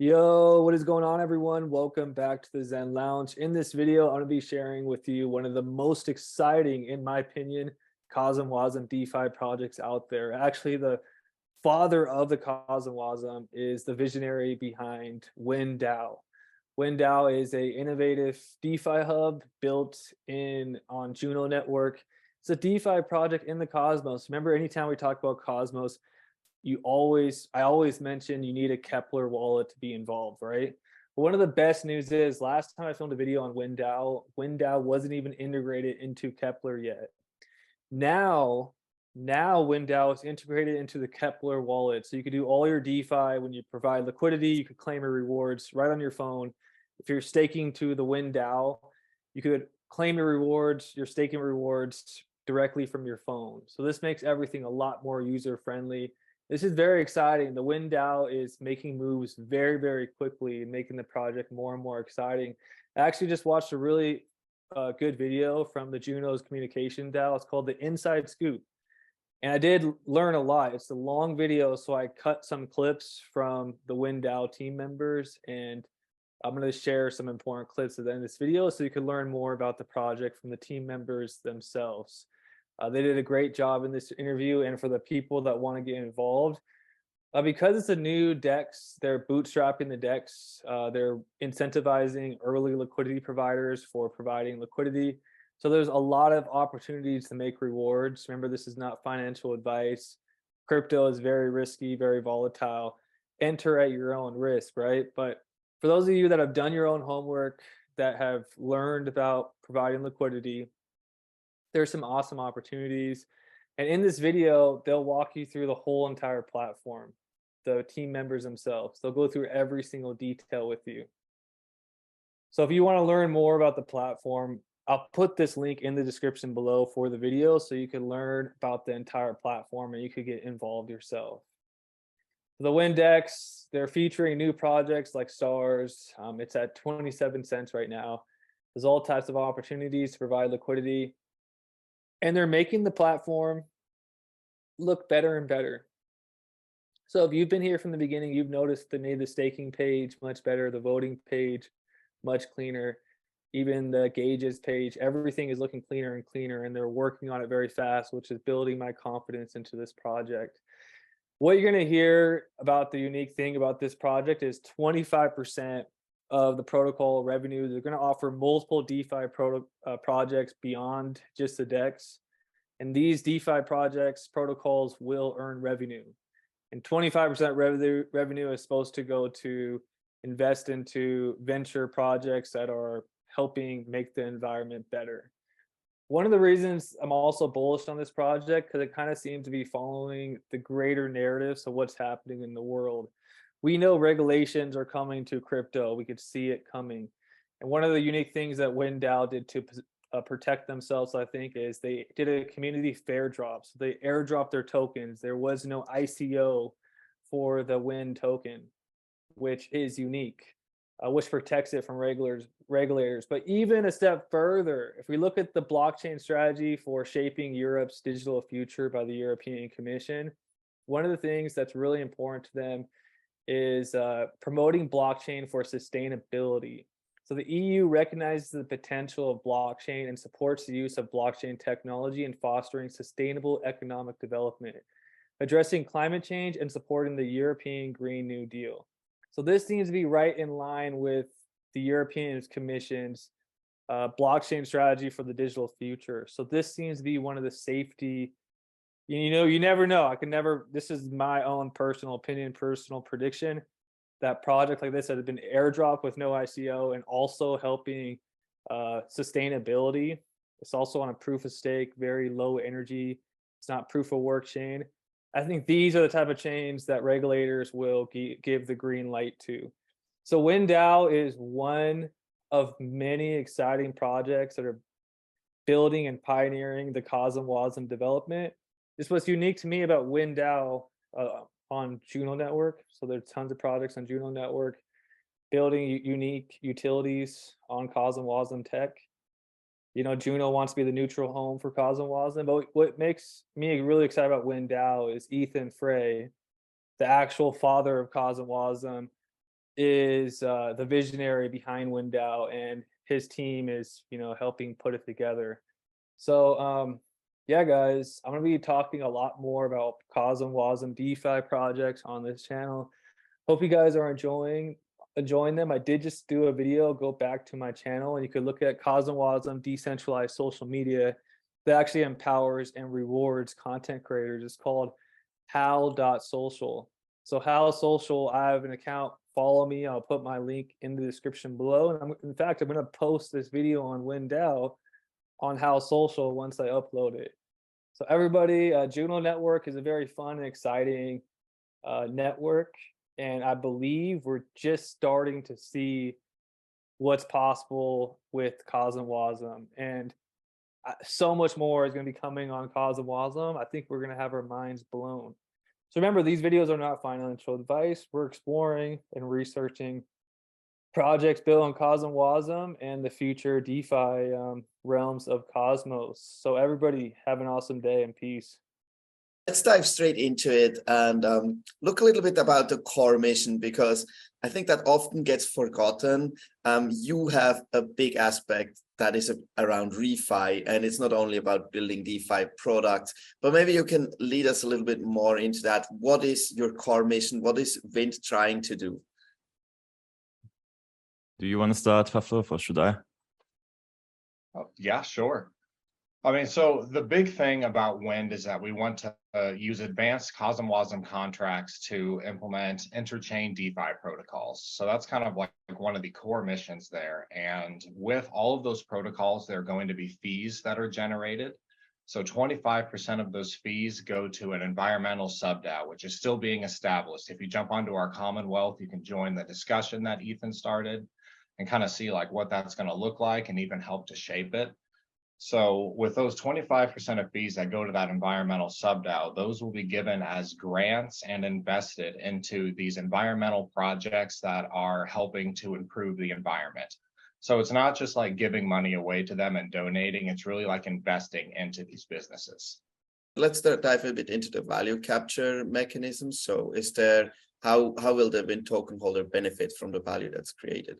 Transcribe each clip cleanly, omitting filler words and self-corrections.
Yo, what is going on, everyone? Welcome back to the Zen Lounge. In this video, I'm going to be sharing with you one of the most exciting, in my opinion, Cosmwasm DeFi projects out there. Actually, the father of the Cosmwasm is the visionary behind Wynd Dao. Wynd Dao is a innovative DeFi hub built in on Juno network. It's a DeFi project in the Cosmos. Remember, anytime we talk about Cosmos, I always mention you need a Keplr wallet to be involved, right? But one of the best news is last time I filmed a video on Wynd Dao wasn't even integrated into Keplr yet. Now, now Wynd Dao is integrated into the Keplr wallet. So you can do all your DeFi when you provide liquidity, you could claim your rewards right on your phone. If you're staking to the Wynd Dao, you could claim your rewards, your staking rewards directly from your phone. So this makes everything a lot more user friendly. This is very exciting. The Wynd Dao is making moves very, very quickly and making the project more and more exciting. I actually just watched a really good video from the Juno's communication DAO. It's called the Inside Scoop. And I did learn a lot. It's a long video, so I cut some clips from the Wynd Dao team members, and I'm going to share some important clips at the end of this video so you can learn more about the project from the team members themselves. They did a great job in this interview, and for the people that want to get involved, because it's a new DEX, they're bootstrapping the DEX. They're incentivizing early liquidity providers for providing liquidity. So there's a lot of opportunities to make rewards. Remember, this is not financial advice. Crypto is very risky, very volatile. Enter at your own risk, right? But for those of you that have done your own homework, that have learned about providing liquidity, there's some awesome opportunities. And in this video, they'll walk you through the whole entire platform, the team members themselves. They'll go through every single detail with you. So if you want to learn more about the platform, I'll put this link in the description below for the video so you can learn about the entire platform and you could get involved yourself. The Windex, they're featuring new projects like STARS. It's at 27 cents right now. There's all types of opportunities to provide liquidity. And they're making the platform look better and better. So if you've been here from the beginning, you've noticed they made the staking page much better, the voting page much cleaner, even the gauges page, everything is looking cleaner and cleaner, and they're working on it very fast, which is building my confidence into this project. What you're going to hear about the unique thing about this project is 25% of the protocol revenue. They're going to offer multiple DeFi projects beyond just the DEX. And these DeFi projects, protocols will earn revenue. And 25% revenue is supposed to go to invest into venture projects that are helping make the environment better. One of the reasons I'm also bullish on this project, because it kind of seems to be following the greater narratives of what's happening in the world. We know regulations are coming to crypto. We could see it coming. And one of the unique things that Wynd Dao did to protect themselves, I think, is they did a community fair drop. So they airdropped their tokens. There was no ICO for the Wynd token, which is unique, which protects it from regulators. But even a step further, if we look at the blockchain strategy for shaping Europe's digital future by the European Commission, one of the things that's really important to them is promoting blockchain for sustainability. So the EU recognizes the potential of blockchain and supports the use of blockchain technology in fostering sustainable economic development, addressing climate change and supporting the European Green New Deal. So this seems to be right in line with the European Commission's blockchain strategy for the digital future. So this seems to be one of the safety, you never know. This is my own personal opinion, personal prediction, that project like this that has been airdropped with no ICO and also helping sustainability. It's also on a proof of stake, very low energy. It's not proof of work chain. I think these are the type of chains that regulators will give the green light to. So Wynd Dao is one of many exciting projects that are building and pioneering the Cosmwasm development. This what's unique to me about Wynd Dao on Juno network. So there's tons of projects on Juno network building unique utilities on Cosmwasm tech. Juno wants to be the neutral home for Cosmwasm, but what makes me really excited about Wynd Dao is Ethan Frey, the actual father of Cosmwasm, is the visionary behind Wynd Dao, and his team is, helping put it together. So yeah, guys, I'm gonna be talking a lot more about Cosmwasm DeFi projects on this channel. Hope you guys are enjoying them. I did just do a video. Go back to my channel and you could look at Cosmwasm decentralized social media that actually empowers and rewards content creators. It's called how.social. So how social, I have an account. Follow me. I'll put my link in the description below. And in fact, I'm going to post this video on Wynd Dao on how social once I upload it. So everybody, Juno Network is a very fun and exciting network. And I believe we're just starting to see what's possible with Cosmwasm. And so much more is going to be coming on Cosmwasm. I think we're going to have our minds blown. So remember, these videos are not financial advice. We're exploring and researching projects built on Cosmwasm and the future DeFi realms of Cosmos. So everybody have an awesome day and peace. Let's dive straight into it and look a little bit about the core mission, because I think that often gets forgotten. You have a big aspect that is around refi, and it's not only about building DeFi products, but maybe you can lead us a little bit more into that. What is your core mission? What is Wynd trying to do? Do you want to start, Keplr, or should I? Oh, yeah, sure. I mean, so the big thing about Wynd is that we want to use advanced Cosmwasm contracts to implement interchain DeFi protocols. So that's kind of like one of the core missions there. And with all of those protocols, there are going to be fees that are generated. So 25% of those fees go to an environmental sub-DAO, which is still being established. If you jump onto our Commonwealth, you can join the discussion that Ethan started and kind of see like what that's going to look like and even help to shape it. So with those 25% of fees that go to that environmental sub-DAO, those will be given as grants and invested into these environmental projects that are helping to improve the environment. So it's not just like giving money away to them and donating, it's really like investing into these businesses. Let's dive a bit into the value capture mechanism. So is there, how will the Wynd token holder benefit from the value that's created?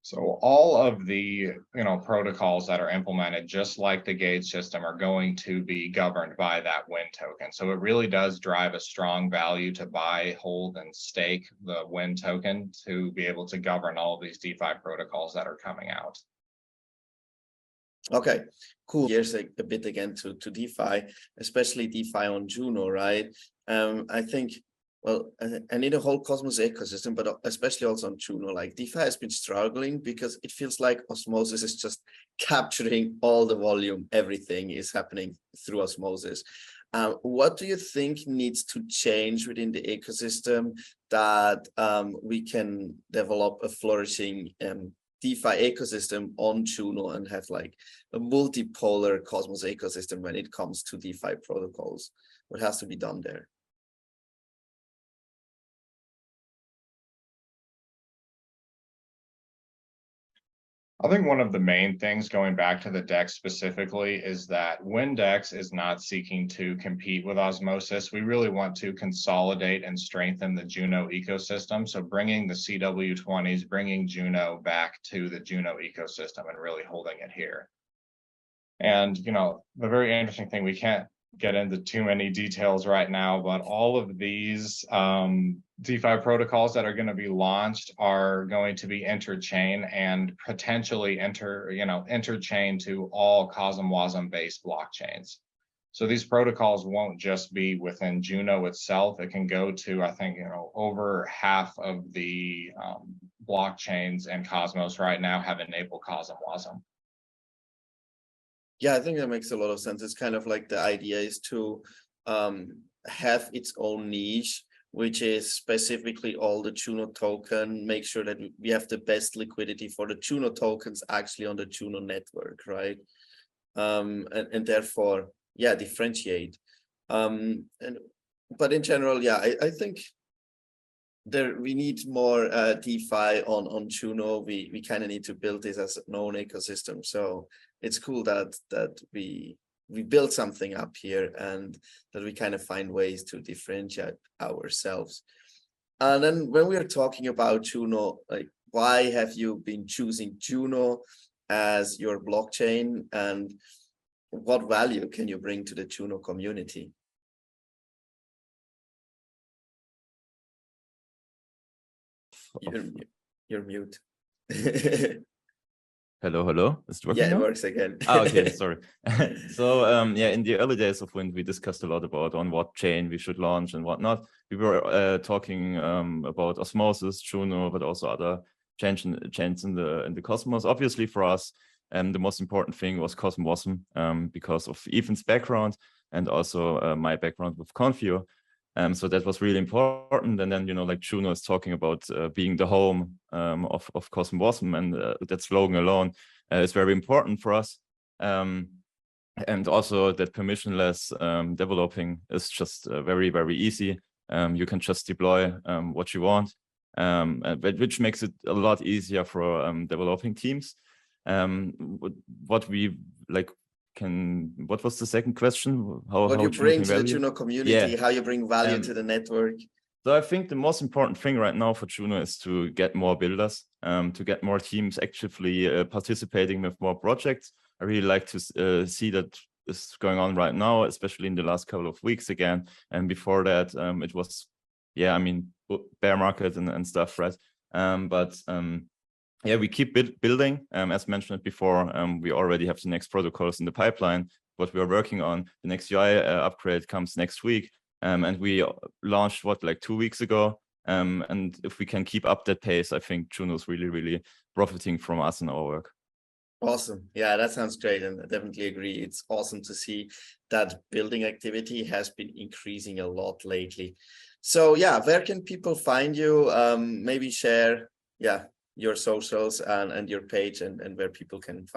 So all of the protocols that are implemented, just like the gate system, are going to be governed by that Wynd token. So it really does drive a strong value to buy, hold, and stake the Wynd token to be able to govern all of these DeFi protocols that are coming out. Okay, cool. Here's a bit again to DeFi, especially DeFi on Juno, right? I think, well, and in the whole Cosmos ecosystem, but especially also on Juno, like DeFi has been struggling because it feels like osmosis is just capturing all the volume. Everything is happening through osmosis. What do you think needs to change within the ecosystem that we can develop a flourishing DeFi ecosystem on Juno and have like a multipolar Cosmos ecosystem when it comes to DeFi protocols? What has to be done there? I think one of the main things, going back to the DEX specifically, is that Windex is not seeking to compete with Osmosis. We really want to consolidate and strengthen the Juno ecosystem. So bringing the CW20s, bringing Juno back to the Juno ecosystem and really holding it here. And, the very interesting thing, we can't get into too many details right now, but all of these DeFi protocols that are going to be launched are going to be interchain and potentially interchain to all Cosmwasm based blockchains. So these protocols won't just be within Juno itself. It can go to, I think, over half of the blockchains in Cosmos right now have enabled Cosmwasm. Yeah, I think that makes a lot of sense. It's kind of like the idea is to have its own niche, which is specifically all the Juno token, make sure that we have the best liquidity for the Juno tokens actually on the Juno network, right? And therefore, yeah, differentiate. But in general, yeah, I think we need more DeFi on Juno. We kind of need to build this as a known ecosystem. So it's cool that we we build something up here and that we kind of find ways to differentiate ourselves. And then when we are talking about Juno, like why have you been choosing Juno as your blockchain, and what value can you bring to the Juno community? You're mute. Hello. Is it working Yeah, it now? works again. Okay, sorry. So yeah, in the early days of Wynd, we discussed a lot about on what chain we should launch and whatnot. We were talking about Osmosis, Juno, but also other chains in the Cosmos. Obviously, for us, the most important thing was Cosmwasm, because of Ethan's background and also my background with Confio. So that was really important. And then, like Juno is talking about being the home of Cosmwasm, and that slogan alone is very important for us. And also that permissionless developing is just very, very easy. You can just deploy what you want, which makes it a lot easier for developing teams. What was the second question? What you bring to the Juno community, yeah. How you bring value to the network. So I think the most important thing right now for Juno is to get more builders, to get more teams actively participating with more projects. I really like to see that is going on right now, especially in the last couple of weeks again. And before that, it was, bear market and stuff, right? Yeah, we keep building. As mentioned before, we already have the next protocols in the pipeline, what we are working on. The next UI upgrade comes next week. And we launched, like 2 weeks ago. And if we can keep up that pace, I think Juno's really, really profiting from us and our work. Awesome. Yeah, that sounds great. And I definitely agree. It's awesome to see that building activity has been increasing a lot lately. So yeah, where can people find you? Maybe share, your socials and your page and where people can find